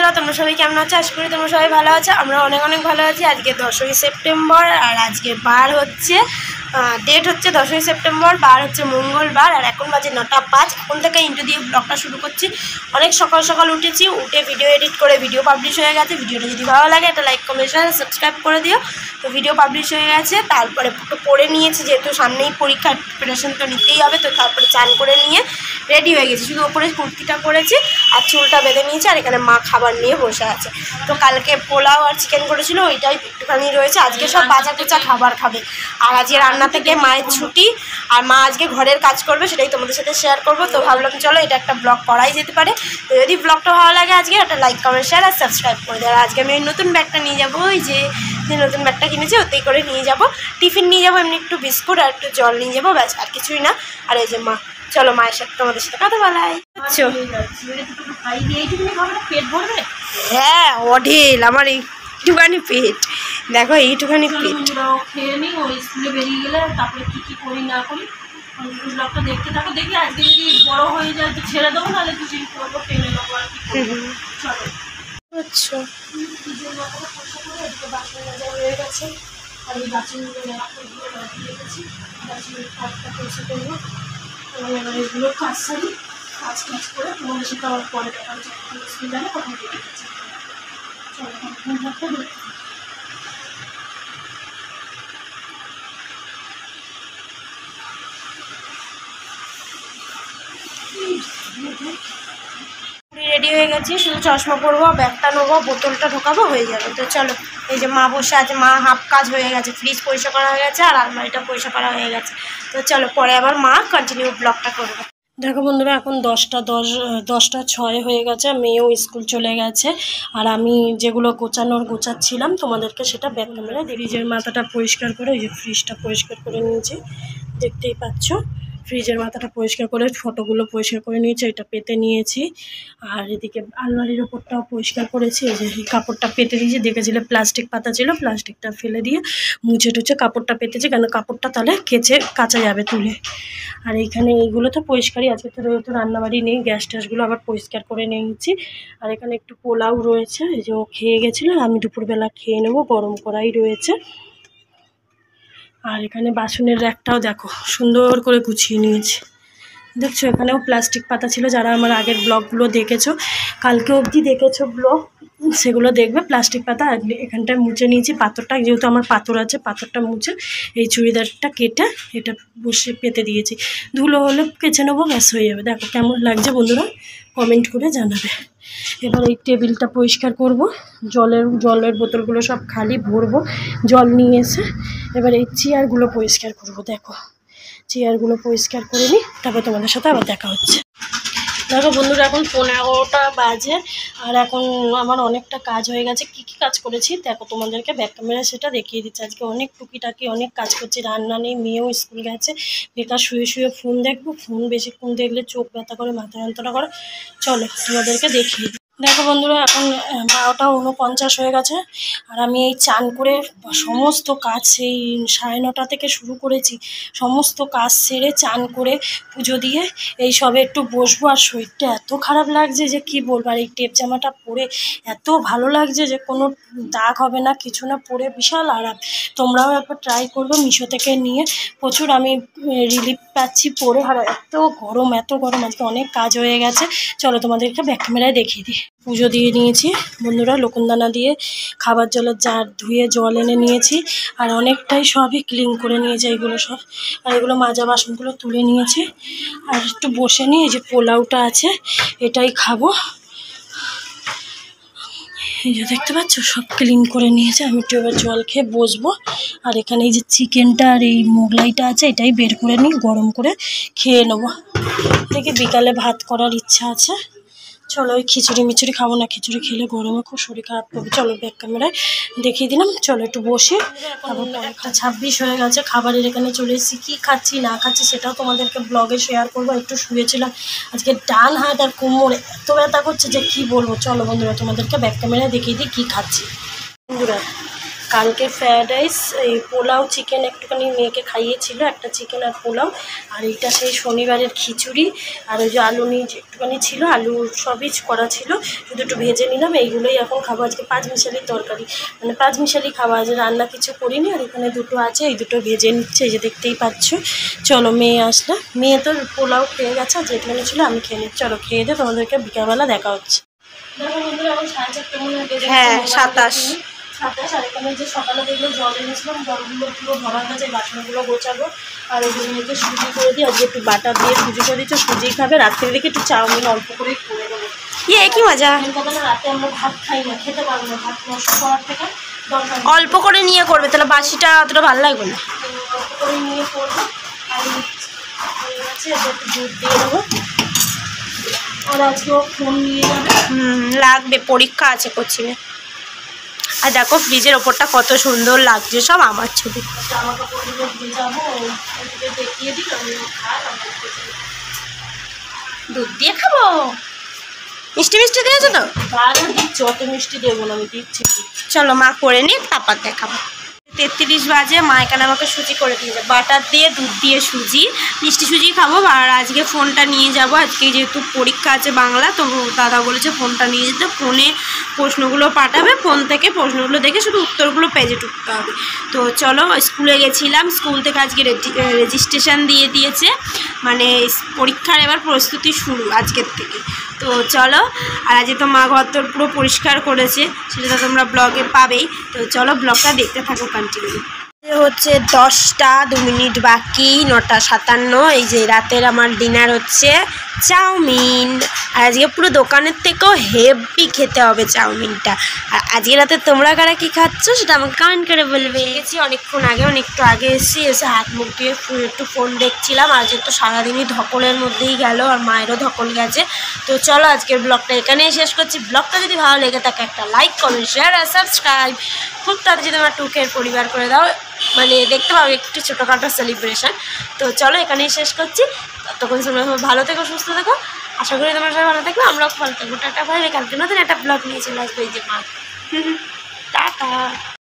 বন্ধুরা, তোমরা সবাই কেমন আছো? আশা করি তোমরা সবাই ভালো আছো। আমরা অনেক অনেক ভালো আছি। আজকে 10ই সেপ্টেম্বর আর আজকে বার হচ্ছে ডেট হচ্ছে 10ই সেপ্টেম্বর, বার হচ্ছে মঙ্গলবার। আর এখন বাজে 9:05। এখন থেকে ইন্টু দিয়ে ব্লগটা শুরু করছি। অনেক সকাল সকাল উঠেছি, উঠে ভিডিও এডিট করে ভিডিও পাবলিশ হয়ে গেছে। ভিডিওটা যদি ভালো লাগে একটা লাইক কমেন্ট শেয়ার সাবস্ক্রাইব করে দিও। তো ভিডিও পাবলিশ হয়ে গেছে। তারপরে পড়ে নিয়েছি, যেহেতু সামনেই পরীক্ষার প্রিপারেশন তো নিতেই হবে। তো তারপরে চান করে নিয়ে রেডি হয়ে গেছি। শুধু ওপরে কুর্তিটা করেছি আর চুলটা বেঁধে নিয়েছি। আর এখানে মা খাবার নিয়ে বসে আছে। তো কালকে পোলাও আর চিকেন করেছিল, ওইটাই একটুখানি রয়েছে। আজকে সব বাজা কোচা খাবার খাবে। আর আজকে রান্না থেকে মায়ের ছুটি, আর মা আজকে ঘরের কাজ করবে, সেটাই তোমাদের সাথে শেয়ার করবো। তো ভাবলাম চলো এটা একটা ব্লগ করাই যেতে পারে। তো যদি ব্লগটা ভালো লাগে আজকে একটা লাইক কমেন্ট শেয়ার আর সাবস্ক্রাইব করে দেয়। আর আজকে আমি ওই নতুন ব্যাগটা নিয়ে যাবো, ওই যে নতুন ব্যাগটা কিনেছি ওতেই করে নিয়ে যাব। টিফিন নিয়ে যাবো, এমনি একটু বিস্কুট আর একটু জল নিয়ে যাবো, ব্যাস আর কিছুই না। আর এই যে মা, চলো মায়ের সাথে তোমাদের সাথে কথা বলাই। হ্যাঁ অঢেল, আমার এইটুখানি পেট, দেখো এইটুখানি পেট। খেয়ে নিই, ওই স্কুলে বেরিয়ে গেলে তারপরে কী কী করি না করি ব্লগটা দেখতে থাকো। দেখি আজকে যদি বড় হয়ে যায় তো ছেড়ে দেবো, নাহলে কিছু করবো, টেনে নেবো আর কি। চলো। আচ্ছা, বাসন মাজা হয়ে গেছে, আর এই বাসনগুলো দিয়ে গেছি। বাসনের কাজটা পরিষ্কার করবো, এবার এগুলো কাজ সারি। কাজ করে তোমাদের সাথে আমার পরে দেখা হচ্ছে। স্কুল জানে কোথায় দিয়ে গেছে। চলো ফোন হাতে দেখতে। রেডি হয়ে গেছি, শুধু চশমা পরবো, ব্যাগটা নেবো, বোতলটা ঢোকাবো, হয়ে যাবে। তো চলো, এই যে মা বসে আছে, মা হাফ কাজ হয়ে গেছে, ফ্রিজ পরিষ্কার করা হয়ে গেছে আর আলমারিটা পরিষ্কার করা হয়ে গেছে। তো চলো পরে আবার মা কন্টিনিউ ব্লগটা করবো। দেখো বন্ধুরা, এখন 10:06 হয়ে গেছে। মেয়েও স্কুল চলে গেছে। আর আমি যেগুলো গোছাচ্ছিলাম তোমাদেরকে সেটা ব্যাক ক্যামেরায় ফ্রিজের মাথাটা পরিষ্কার করে, ওই যে ফ্রিজটা পরিষ্কার করে নিয়েছি, দেখতেই পাচ্ছ। ফ্রিজের মাথাটা পরিষ্কার করে, ফটোগুলো পরিষ্কার করে নিয়েছি, এটা পেতে নিয়েছি। আর এদিকে আলমারির ওপরটাও পরিষ্কার করেছি। এই যে কাপড়টা পেতে দিয়েছি, দেখেছিলে প্লাস্টিক পাতা ছিল, প্লাস্টিকটা ফেলে দিয়ে মুছে টুছে কাপড়টা পেতেছি, কেন কাপড়টা তাহলে কাচা যাবে তুলে। আর এইখানে এইগুলো তো পরিষ্কারই আছে, তো যেহেতু রান্নাবাড়ি নেই, গ্যাস ট্যাসগুলো আবার পরিষ্কার করে নিয়েছি। আর এখানে একটু পোলাও রয়েছে, এই যে ও খেয়ে গেছিলো, আমি দুপুরবেলা খেয়ে নেবো, গরম করাই রয়েছে। আর এখানে বাসনের র্যাকটাও দেখো সুন্দর করে গুছিয়ে নিয়েছি, দেখছো। এখানেও প্লাস্টিক পাতা ছিল, যারা আমার আগের ব্লগগুলো দেখেছো, কালকে অবধি দেখেছো ব্লগ, সেগুলো দেখবে। প্লাস্টিক পাতা এখানটায় মুছে নিয়েছি, পাথরটা যেহেতু আমার পাথর আছে, পাথরটা মুছে এই চুড়িদারটা কেটে এটা বসে পেতে দিয়েছি। ধুলো হলে কেচে নেবো, ব্যাস হয়ে যাবে। দেখো কেমন লাগছে বন্ধুরা, কমেন্ট করে জানাবে। এবার এই টেবিলটা পরিষ্কার করব, জলের বোতলগুলো সব খালি ভরবো, জল নিয়ে এসে এবার এই চেয়ারগুলো পরিষ্কার করব। দেখো চেয়ারগুলো পরিষ্কার করে নিই, তারপর তোমাদের সাথে আবার দেখা হচ্ছে। দেখো বন্ধুরা, এখন 15টা বাজে। আর এখন আমার অনেকটা কাজ হয়ে গেছে। কি কি কাজ করেছি দেখো, তোমাদেরকে ব্যাক ক্যামেরা সেটা দেখিয়ে দিচ্ছি। আজকে অনেক টুকিটাকি অনেক কাজ করছি, রান্না নেই, মেয়েও স্কুল গেছে, বেকার শুয়ে শুয়ে ফোন দেখবো। ফোন বেশিক্ষণ দেখলে চোখ ব্যথা করে, মাথা যন্ত্রণা করে। চলো তোমাদেরকে দেখিয়ে দিই। দেখো বন্ধুরা, এখন 12:49 হয়ে গেছে। আর আমি এই চান করে সমস্ত কাজ, সেই 9:30 থেকে শুরু করেছি, সমস্ত কাজ সেরে চান করে পুজো দিয়ে এই সবে একটু বসবো। আর শরীরটা এত খারাপ লাগছে যে কি বলবো। আর এই টেপ জামাটা পরে এত ভালো লাগছে যে কোনো দাগ হবে না, কিছু না, পরে বিশাল আরাম। তোমরাও একবার ট্রাই করবে, মিশো থেকে নিয়ে প্রচুর আমি রিলিফ পাচ্ছি পরে। আর এত গরম আজকে অনেক কাজ হয়ে গেছে। চলো তোমাদেরকে ব্যাক ক্যামেরায় দেখিয়ে দিই। পুজো দিয়ে নিয়েছি বন্ধুরা, লকুনদানা দিয়ে খাবার জলের জার ধুয়ে জল এনে নিয়েছি। আর অনেকটাই সবই ক্লিন করে নিয়েছি এইগুলো সব। আর এগুলো মাজা বাসনগুলো তুলে নিয়েছি। আর একটু বসে নিয়ে, এই যে পোলাওটা আছে এটাই খাবো। এই যে দেখতে পাচ্ছ সব ক্লিন করে নিয়েছে। আমি একটু এবার জল খেয়ে বসবো। আর এখানে এই যে চিকেনটা আর এই মোগলাইটা আছে, এটাই বের করে নিই, গরম করে খেয়ে নেবো। দেখি বিকালে ভাত করার ইচ্ছা আছে। চলো ওই খিচুড়ি খাবো না, খিচুড়ি খেলে গরমে খুব শরীর খারাপ করবে। চলো ব্যাক ক্যামেরায় দেখিয়ে দিলাম। চলো একটু বসি। তারপর 1:26 হয়ে গেছে, খাবারের এখানে চলে এসেছি। কী খাচ্ছি না খাচ্ছি সেটাও তোমাদেরকে ব্লগে শেয়ার করবো। একটু শুয়েছিলাম, আজকে ডান হাত আর কোমরে এত ব্যথা করছে যে কি বলবো। চলো বন্ধুরা তোমাদেরকে ব্যাক ক্যামেরায় দেখিয়ে দিই কী খাচ্ছি। বন্ধুরা কালকে ফ্রায়েড রাইস, এই পোলাও চিকেন একটুখানি মেয়েকে খাইয়েছিল, একটা চিকেন আর পোলাও। আর এইটা সেই শনিবারের খিচুড়ি। আর ওই যে আলু নিয়ে একটুখানি ছিল, আলু সবই করা ছিল, শুধু একটু ভেজে নিলাম। এইগুলোই এখন খাবো। আজকে 5 মিশালির তরকারি, মানে 5 মিশালি খাওয়া, আজ রান্না কিছু করিনি। আর এখানে দুটো আছে, এই দুটো ভেজে নিচ্ছে, এই যে দেখতেই পাচ্ছ। চলো মেয়ে আসলে, মেয়ে তো পোলাও খেয়ে গেছে, আর যেখানে ছিল আমি খেয়ে নিচ্ছি। চলো খেয়ে দিয়ে তোমাদেরকে বিকালবেলা দেখা হচ্ছে। দেখো বন্ধুরা, এখন 4:30 মনে হয় বেজে গেছে। হ্যাঁ 27। 27। আর এখানে যে সকালে দেখলো জল এনেছিলাম, জলগুলো পুরো ভরা গেছে, বাসনগুলো গোছাবো। আর এই জন্যকে সুজি করে দিই, আজকে একটু বাটার দিয়ে সুজি করে দিচ্ছি, সুজি খাবে। রাত্রে দিকে একটু চাউমিন অল্প করেই করে দেবো। কি মজা। কথা না, রাতে আমরা ভাত খাই না, খেতে পারবো না, ভাত নষ্ট করার থেকে দরকার নেই। অল্প করে নিয়ে করবে, তাহলে বাসিটা অতটা ভালো লাগবে না। অল্প করে নিয়ে করবো। আর হয়ে গেছে, একটু দুধ দিয়ে দেবো। আর আজকেও ফোন নিয়ে যাবে। লাগবে, পরীক্ষা আছে কোচিংয়ে। আর দেখো ফ্রিজের ওপরটা কত সুন্দর লাগছে, সব আমার ছবি। জামা কাপড়গুলো ভেজাবো, ওদিকে দেখিয়ে দিই, আমি খাই। দুধ দিয়ে খাবো। মিষ্টি মিষ্টি দিয়েছো তো? তাহলে দিচ্ছি, অত মিষ্টি দেবো না, আমি দিচ্ছি। চলো মা করে নিই, তারপর দেখাবো। 33 বাজে, মা এখানে আমাকে সুজি করে দিয়েছে, বাটার দিয়ে দুধ দিয়ে সুজি, মিষ্টি সুজি খাবো। আর আজকে ফোনটা নিয়ে যাব, আজকে যেহেতু পরীক্ষা আছে বাংলা, তো দাদা বলেছে ফোনটা নিয়ে যেতে, ফোনে প্রশ্নগুলো পাঠাবে, ফোন থেকে প্রশ্নগুলো দেখে শুধু উত্তরগুলো পেজে টুকতে হবে। তো চলো, স্কুলে গেছিলাম, স্কুল থেকে আজকে রেজিস্ট্রেশন দিয়ে দিয়েছে, মানে পরীক্ষার এবার প্রস্তুতি শুরু আজকের থেকে। তো চলো, আর আজকে তো মা ঘর তোর পুরো পরিষ্কার করেছে, সেটা তো তোমরা ব্লগে পাবেই। তো চলো ব্লগটা দেখতে থাকো কন্টিনিউ। হচ্ছে 10:02 বাকি, 9:57। এই যে রাতের আমার ডিনার হচ্ছে চাউমিন। আর আজকে পুরো দোকানের থেকেও হেভি খেতে হবে চাউমিনটা। আর আজকে রাতে তোমরা কারা কী খাচ্ছ সেটা আমাকে কমেন্ট করে বলবে। গেছি অনেকক্ষণ আগে, একটু আগে এসে হাত মুখ দিয়ে একটু ফোন দেখছিলাম। আজ তো সারাদিনই ধকলের মধ্যেই গেল, আর মায়েরও ধকল গেছে। তো চলো আজকের ব্লগটা এখানেই শেষ করছি। ব্লগটা যদি ভালো লেগে থাকে একটা লাইক, কমেন্ট, শেয়ার আর সাবস্ক্রাইব খুব তাড়াতাড়ি যদি আমার 2K পরিবার করে দাও, মানে দেখতে পাবো একটু ছোটোখাটো সেলিব্রেশন। তো চলো এখানেই শেষ করছি। ততক্ষণ তোমরা ভালো থেকো, সুস্থ থেকো, আশা করি তোমরা সবাই ভালো থাকবে, আমরাও ভালো থাকবো। টাটা, ভাই। কালকে নতুন একটা ব্লগ নিয়ে চলে আসবো, এই যে মা। টাটা।